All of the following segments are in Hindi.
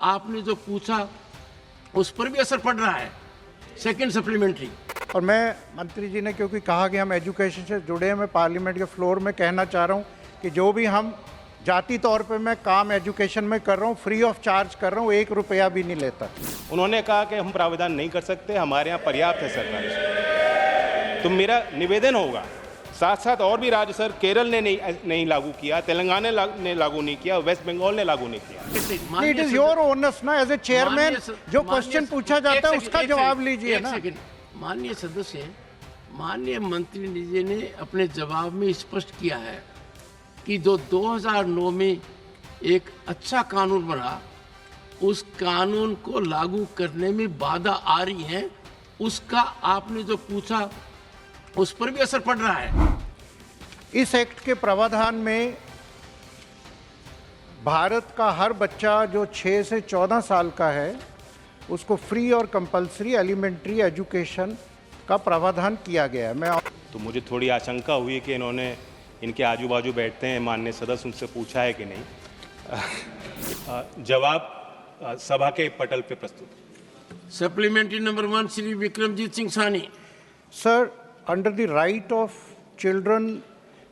आपने जो पूछा उस पर भी असर पड़ रहा है। Second supplementary. और मैं मंत्री जी ने क्योंकि कहा कि हम एजुकेशन से जुड़े हैं, मैं पार्लियामेंट के फ्लोर में कहना चाह रहा हूं कि जो भी हम जाती तौर पे मैं काम एजुकेशन में कर रहा हूं, फ्री ऑफ चार्ज कर रहा हूं, 1 रुपया भी नहीं लेता। उन्होंने कहा कि हम प्रावधान नहीं कर सकते, हमारे यहाँ पर्याप्त है सरकार। तो मेरा निवेदन होगा, साथ साथ और भी राज्य सर, केरल ने नहीं लागू किया, तेलंगाना ने लागू नहीं किया, वेस्ट बंगाल ने लागू नहीं किया। इट इज योर ओनर्स ना, एज ए चेयरमैन जो क्वेश्चन पूछा जाता है उसका जवाब लीजिए ना। माननीय सदस्य, माननीय मंत्री जी ने अपने जवाब में स्पष्ट किया है कि जो 2009 में एक अच्छा कानून बना, उस कानून को लागू करने में बाधा आ रही है। उसका आपने जो पूछा उस पर भी असर पड़ रहा है। इस एक्ट के प्रावधान में भारत का हर बच्चा जो 6 से 14 साल का है उसको फ्री और कंपलसरी एलिमेंट्री एजुकेशन का प्रावधान किया गया है। तो मुझे थोड़ी आशंका हुई कि इन्होंने इनके आजू बाजू बैठते हैं माननीय सदस्य, उनसे पूछा है कि नहीं। जवाब सभा के पटल पे प्रस्तुत। सप्लीमेंट्री नंबर 1 श्री विक्रमजीत सिंह सानी। Sir, under the right of children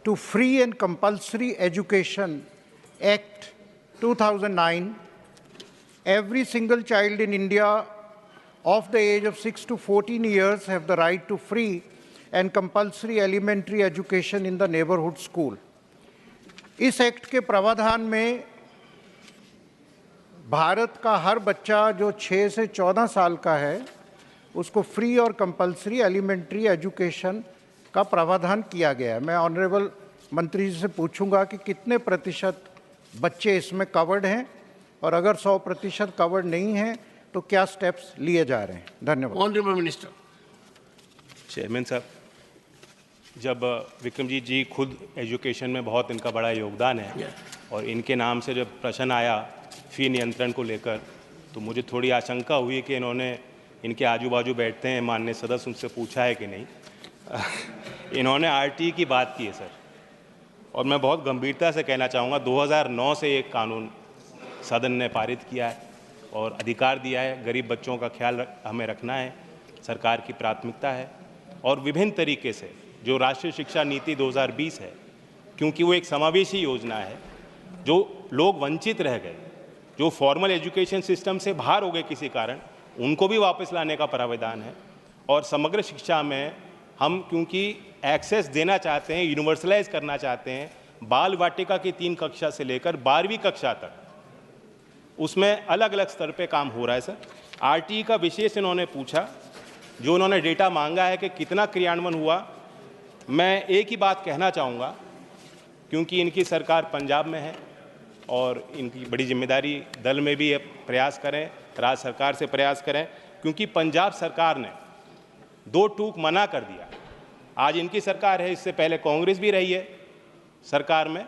to free and compulsory education act 2009, every single child in India of the age of 6 to 14 years have the right to free and compulsory elementary education in the neighborhood school. इस एक्ट के प्रावधान में भारत का हर बच्चा जो 6 से 14 साल का है उसको फ्री और कंपलसरी एलिमेंट्री एजुकेशन का प्रावधान किया गया है। मैं ऑनरेबल मंत्री जी से पूछूंगा कि कितने प्रतिशत बच्चे इसमें कवर्ड हैं और अगर 100% कवर्ड नहीं हैं तो क्या स्टेप्स लिए जा रहे हैं। धन्यवाद। Honourable minister. चेयरमैन साहब, जब विक्रमजीत जी खुद एजुकेशन में बहुत इनका बड़ा योगदान है और इनके नाम से जब प्रश्न आया फी नियंत्रण को लेकर, तो मुझे थोड़ी आशंका हुई कि इन्होंने इनके आजू बाजू बैठते हैं माननीय सदस्य, उनसे पूछा है कि नहीं। इन्होंने आरटी की बात की है सर, और मैं बहुत गंभीरता से कहना चाहूँगा 2009 से एक कानून सदन ने पारित किया है और अधिकार दिया है। गरीब बच्चों का ख्याल हमें रखना है, सरकार की प्राथमिकता है। और विभिन्न तरीके से जो राष्ट्रीय शिक्षा नीति 2020 है, क्योंकि वो एक समावेशी योजना है, जो लोग वंचित रह गए, जो फॉर्मल एजुकेशन सिस्टम से बाहर हो गए किसी कारण, उनको भी वापस लाने का प्रावधान है। और समग्र शिक्षा में हम क्योंकि एक्सेस देना चाहते हैं, यूनिवर्सलाइज करना चाहते हैं, बाल वाटिका की 3 कक्षा से लेकर 12वीं कक्षा तक, उसमें अलग अलग स्तर पे काम हो रहा है सर। आरटीई का विशेष इन्होंने पूछा, जो उन्होंने डेटा मांगा है कि कितना क्रियान्वयन हुआ। मैं एक ही बात कहना चाहूँगा, क्योंकि इनकी सरकार पंजाब में है और इनकी बड़ी जिम्मेदारी दल में भी प्रयास करें, राज्य सरकार से प्रयास करें, क्योंकि पंजाब सरकार ने 2 टूक मना कर दिया। आज इनकी सरकार है, इससे पहले कांग्रेस भी रही है सरकार में।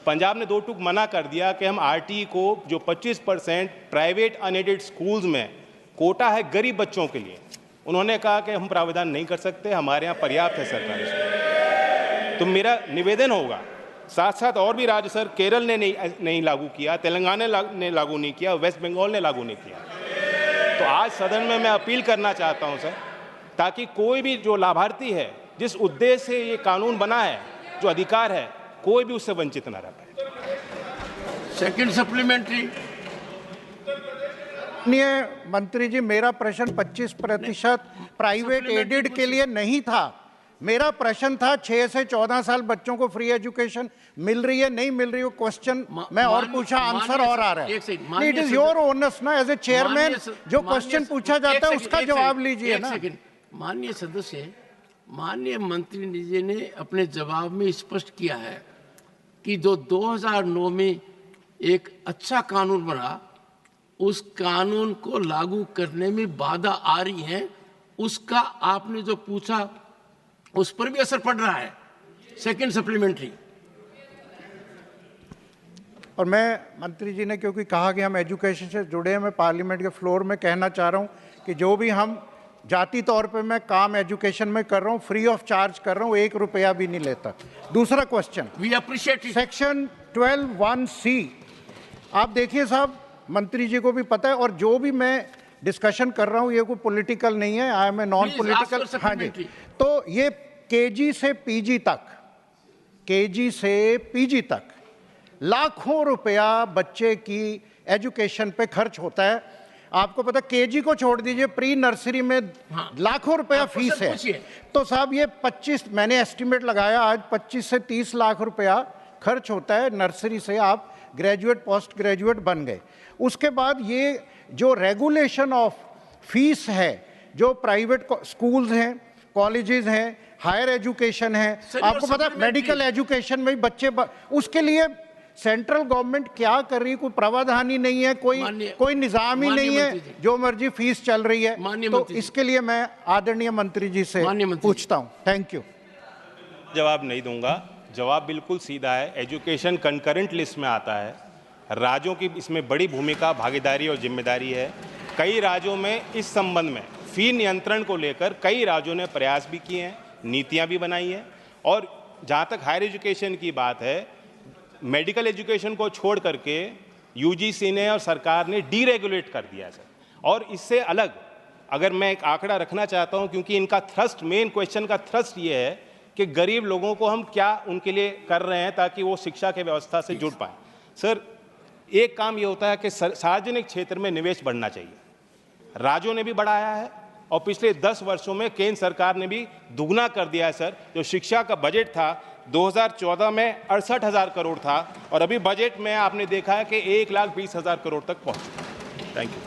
पंजाब ने 2 टूक मना कर दिया कि हम आरटीई को जो 25% प्राइवेट अनएडेड स्कूल्स में कोटा है गरीब बच्चों के लिए, उन्होंने कहा कि हम प्रावधान नहीं कर सकते, हमारे यहाँ पर्याप्त है सरकार। तो मेरा निवेदन होगा, साथ साथ और भी राज्य सर, केरल ने नहीं लागू किया, तेलंगाना ने लागू नहीं किया, वेस्ट बंगाल ने लागू नहीं किया। तो आज सदन में मैं अपील करना चाहता हूं सर, ताकि कोई भी जो लाभार्थी है, जिस उद्देश्य से ये कानून बना है, जो अधिकार है, कोई भी उससे वंचित न रह पाए। Second supplementary. मंत्री जी, मेरा प्रश्न 25% प्राइवेट एडेड के लिए नहीं था। मेरा प्रश्न था 6 से 14 साल बच्चों को फ्री एजुकेशन मिल रही है, नहीं मिल रही है, क्वेश्चन मैं और पूछा, आंसर और आ रहा है। इट इज योर ओनर्स ना, एज ए चेयरमैन जो क्वेश्चन पूछा जाता है उसका जवाब लीजिए ना। माननीय सदस्य, माननीय मंत्री जी ने अपने जवाब में स्पष्ट किया है कि जो 2009 में एक अच्छा कानून बना, उस कानून को लागू करने में बाधा आ रही है। उसका आपने जो पूछा उस पर भी असर पड़ रहा है। Second supplementary. और मैं मंत्री जी ने क्योंकि कहा कि हम एजुकेशन से जुड़े हैं, मैं पार्लियामेंट के फ्लोर में कहना चाह रहा हूं कि जो भी हम जाती तौर पे मैं काम एजुकेशन में कर रहा हूं, फ्री ऑफ चार्ज कर रहा हूं, 1 रुपया भी नहीं लेता। दूसरा question, we appreciate section 12(1)(c), आप देखिए साहब, मंत्री जी को भी पता है, और जो भी मैं डिस्कशन कर रहा हूं ये कोई पॉलिटिकल नहीं है, I am a non political. हाँ जी, तो ये केजी से पीजी तक, केजी से पीजी तक लाखों रुपया बच्चे की एजुकेशन पे खर्च होता है। आपको पता, केजी को छोड़ दीजिए, प्री नर्सरी में लाखों रुपया फीस है। तो साहब ये 25, मैंने एस्टिमेट लगाया आज 25 से 30 लाख रुपया खर्च होता है नर्सरी से आप ग्रेजुएट पोस्ट ग्रेजुएट बन गए। उसके बाद ये जो रेगुलेशन ऑफ फीस है, जो प्राइवेट स्कूल्स हैं, कॉलेजेस हैं, हायर एजुकेशन है, आपको पता है मेडिकल एजुकेशन में भी बच्चे उसके लिए सेंट्रल गवर्नमेंट क्या कर रही है, कोई प्रावधान ही नहीं है, कोई निजाम ही नहीं है, जो मर्जी फीस चल रही है। तो इसके लिए मैं आदरणीय मंत्री जी से पूछता हूं। Thank you. जवाब नहीं दूंगा, जवाब बिल्कुल सीधा है। एजुकेशन कंकरेंट लिस्ट में आता है, राज्यों की इसमें बड़ी भूमिका, भागीदारी और जिम्मेदारी है। कई राज्यों में इस संबंध में फी नियंत्रण को लेकर कई राज्यों ने प्रयास भी किए हैं, नीतियां भी बनाई हैं। और जहां तक हायर एजुकेशन की बात है, मेडिकल एजुकेशन को छोड़ करके यूजीसी ने और सरकार ने डीरेगुलेट कर दिया है सर। और इससे अलग अगर मैं एक आंकड़ा रखना चाहता हूं, क्योंकि इनका थ्रस्ट, मेन क्वेश्चन का थ्रस्ट ये है कि गरीब लोगों को हम क्या उनके लिए कर रहे हैं ताकि वो शिक्षा के व्यवस्था से जुड़ पाए। सर, एक काम ये होता है कि सार्वजनिक क्षेत्र में निवेश बढ़ना चाहिए, राज्यों ने भी बढ़ाया है और पिछले 10 वर्षों में केंद्र सरकार ने भी दुगना कर दिया है सर। जो शिक्षा का बजट था 2014 में 68,000 करोड़ था और अभी बजट में आपने देखा है कि 1,20,000 करोड़ तक पहुंच चुका है। Thank you.